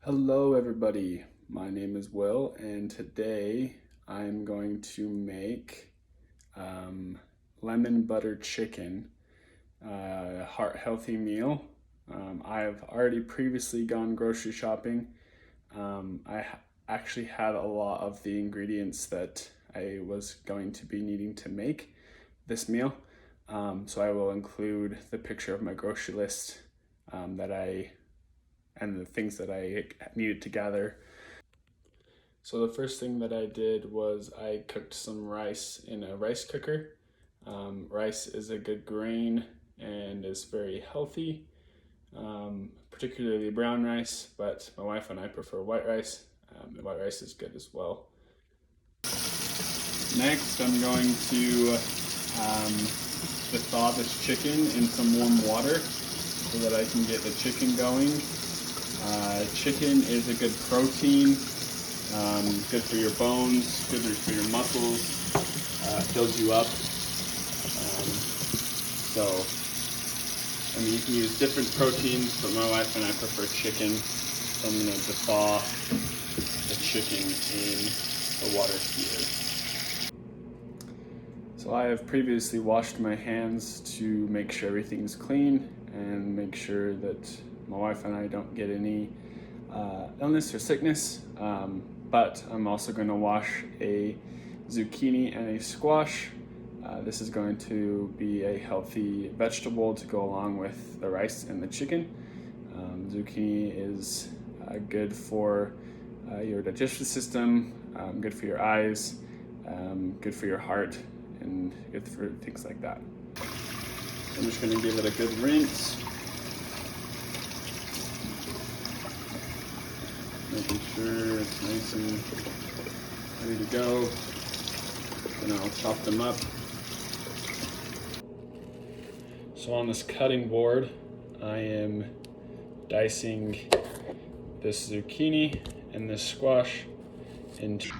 Hello everybody, my name is Will and today I'm going to make lemon butter chicken, a heart healthy meal. I've already previously gone grocery shopping. Actually had a lot of the ingredients that I was going to be needing to make this meal. So I will include the picture of my grocery list and the things that I needed to gather. So the first thing that I did was I cooked some rice in a rice cooker. Rice is a good grain and is very healthy, particularly brown rice, but my wife and I prefer white rice. The white rice is good as well. Next, I'm going to thaw this chicken in some warm water so that I can get the chicken going. Chicken is a good protein, good for your bones, good for your muscles, fills you up. You can use different proteins, but my wife and I prefer chicken. So I'm going to thaw the chicken in the water heater. So I have previously washed my hands to make sure everything's clean and make sure that my wife and I don't get any illness or sickness. But I'm also going to wash a zucchini and a squash. This is going to be a healthy vegetable to go along with the rice and the chicken. Zucchini is good for your digestive system, good for your eyes, good for your heart, and good for things like that. I'm just going to give it a good rinse, making sure it's nice and ready to go. Then I'll chop them up. So on this cutting board, I am dicing this zucchini and this squash into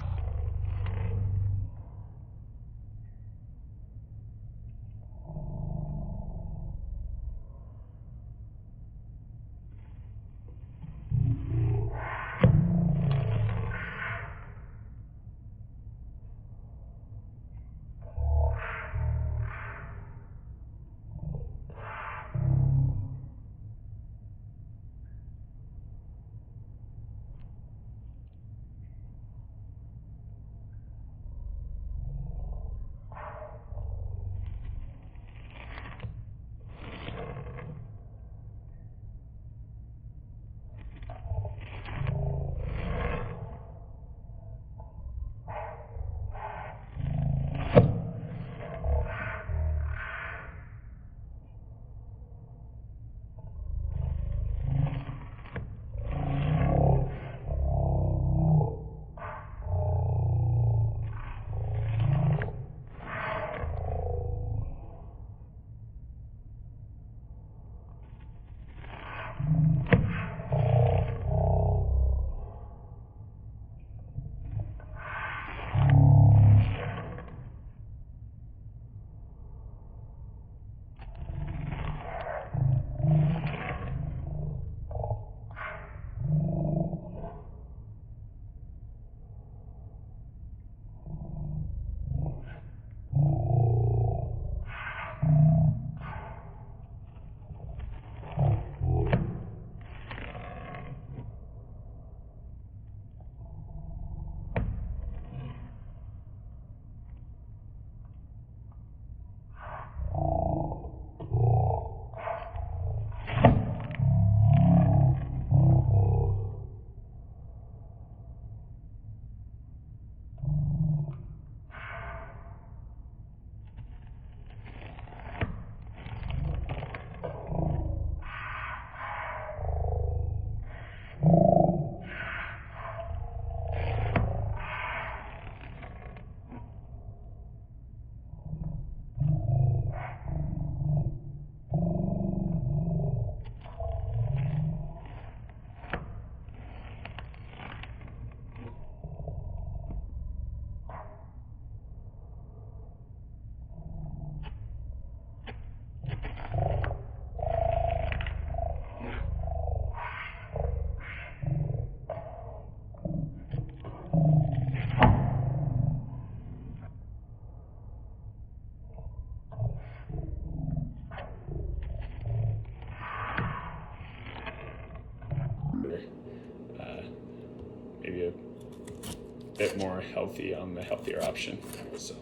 bit more healthy on the healthier option. So.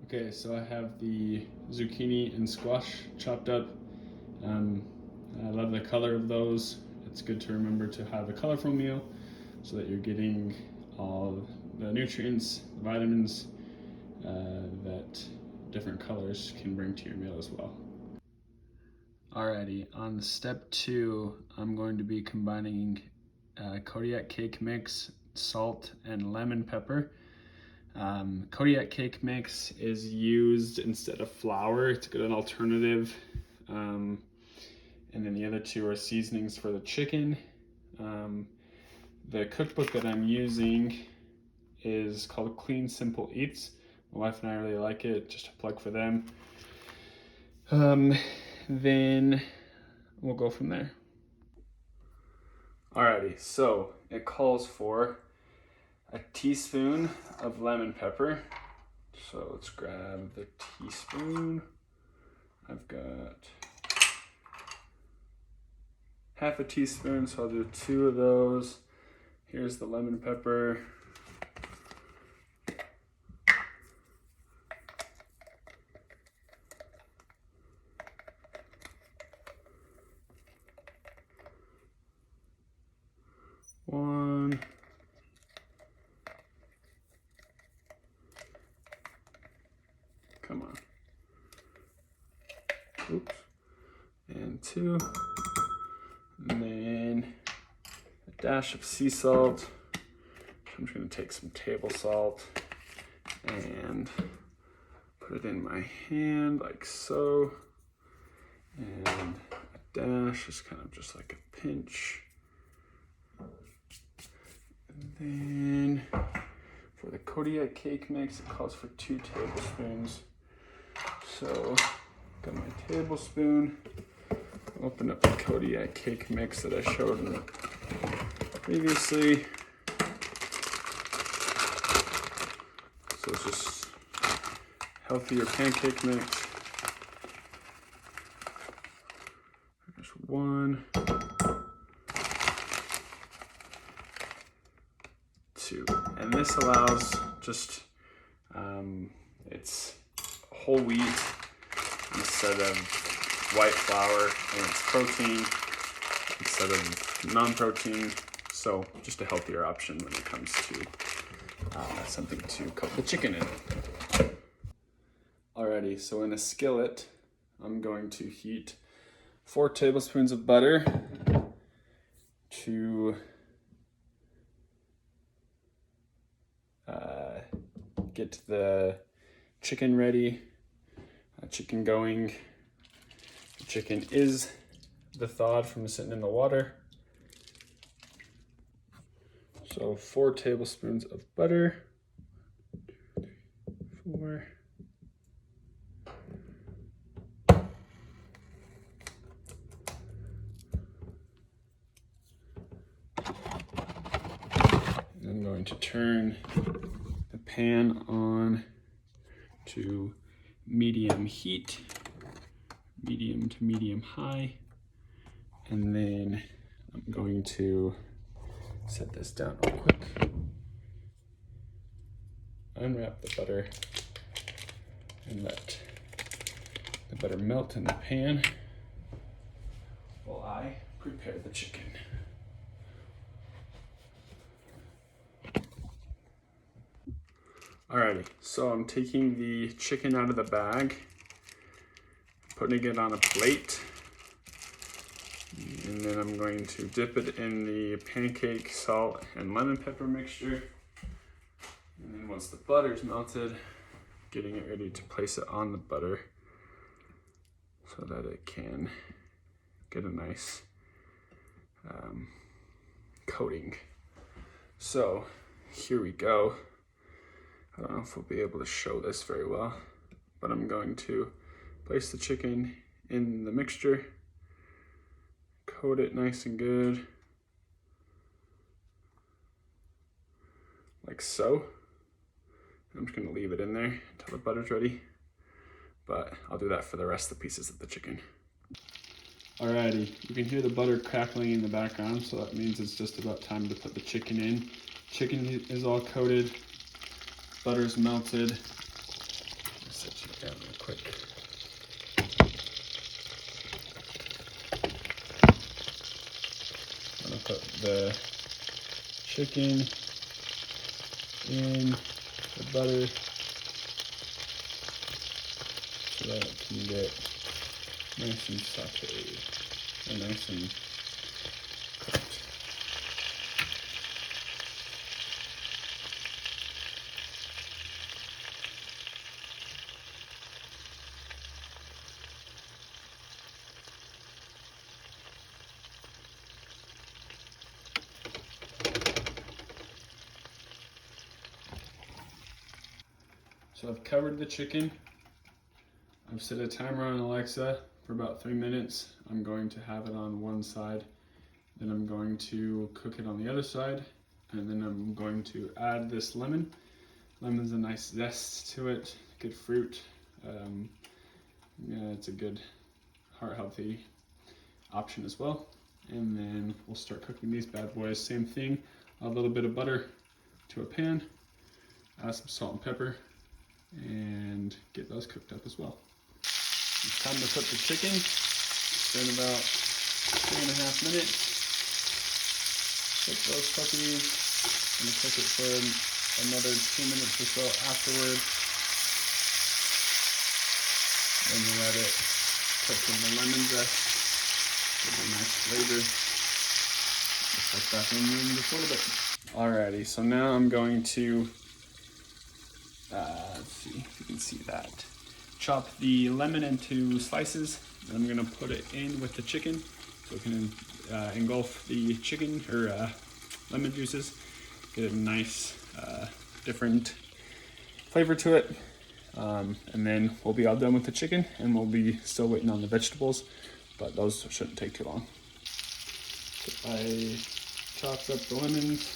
Okay, so I have the zucchini and squash chopped up. I love the color of those. It's good to remember to have a colorful meal so that you're getting all the nutrients, the vitamins that different colors can bring to your meal as well. Alrighty, on step 2, I'm going to be combining Kodiak cake mix, salt, and lemon pepper. Kodiak cake mix is used instead of flour. It's a good alternative. And then the other 2 are seasonings for the chicken. The cookbook that I'm using is called Clean Simple Eats. My wife and I really like it, just a plug for them. Then we'll go from there. Alrighty, so it calls for a teaspoon of lemon pepper. So let's grab the teaspoon. I've got half a teaspoon, so I'll do 2 of those. Here's the lemon pepper. One. Come on. Oops. And 2. And then a dash of sea salt. I'm just going to take some table salt and put it in my hand like so. And a dash is kind of just like a pinch. And then for the Kodiak cake mix, it calls for 2 tablespoons. So, got my tablespoon. Open up the Kodiak cake mix that I showed previously. So it's just healthier pancake mix. There's 1. 2. And this allows just, it's whole wheat instead of white flour, and it's protein instead of non-protein. So just a healthier option when it comes to something to cook the chicken in. Alrighty, so in a skillet, I'm going to heat 4 tablespoons of butter to get the chicken ready, chicken going. The chicken is the thawed from sitting in the water. So 4 tablespoons of butter. 4. And I'm going to turn the pan on to medium heat, medium to medium high, and then I'm going to set this down real quick, unwrap the butter, and let the butter melt in the pan while I prepare the chicken. Alrighty, so I'm taking the chicken out of the bag, putting it on a plate, and then I'm going to dip it in the pancake, salt, and lemon pepper mixture. And then once the butter's melted, getting it ready to place it on the butter so that it can get a nice coating. So here we go. I don't know if we'll be able to show this very well, but I'm going to place the chicken in the mixture, coat it nice and good, like so. I'm just gonna leave it in there until the butter's ready, but I'll do that for the rest of the pieces of the chicken. Alrighty, you can hear the butter crackling in the background, so that means it's just about time to put the chicken in. Chicken is all coated, butter's melted. I'll set you down real quick. I'm gonna put the chicken in the butter so that it can get nice and sauteed and nice and cooked. So I've covered the chicken. I've set a timer on Alexa for about 3 minutes. I'm going to have it on one side, then I'm going to cook it on the other side, and then I'm going to add this lemon. Lemon's a nice zest to it, good fruit. Yeah, it's a good heart-healthy option as well. And then we'll start cooking these bad boys. Same thing, a little bit of butter to a pan, add some salt and pepper, and get those cooked up as well. It's time to put the chicken. Spend about 3.5 minutes. Cook those puppies. I'm gonna cook it for another 2 minutes or so afterward. Then we'll let it cook in the lemon zest. Give it a nice flavor. Just like back in just a little bit. Alrighty, so now I'm going to let's see if you can see that. Chop the lemon into slices. I'm gonna put it in with the chicken so it can engulf the chicken or lemon juices. Get a nice different flavor to it. And then we'll be all done with the chicken and we'll be still waiting on the vegetables, but those shouldn't take too long. So I chopped up the lemons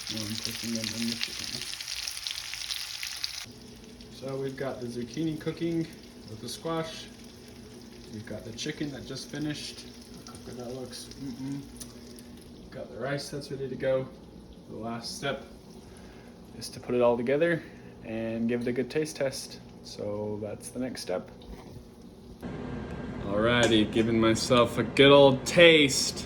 and I'm putting them in the chicken. So we've got the zucchini cooking with the squash. We've got the chicken that just finished. Look how good that looks. Got the rice that's ready to go. The last step is to put it all together and give it a good taste test. So that's the next step. Alrighty, giving myself a good old taste.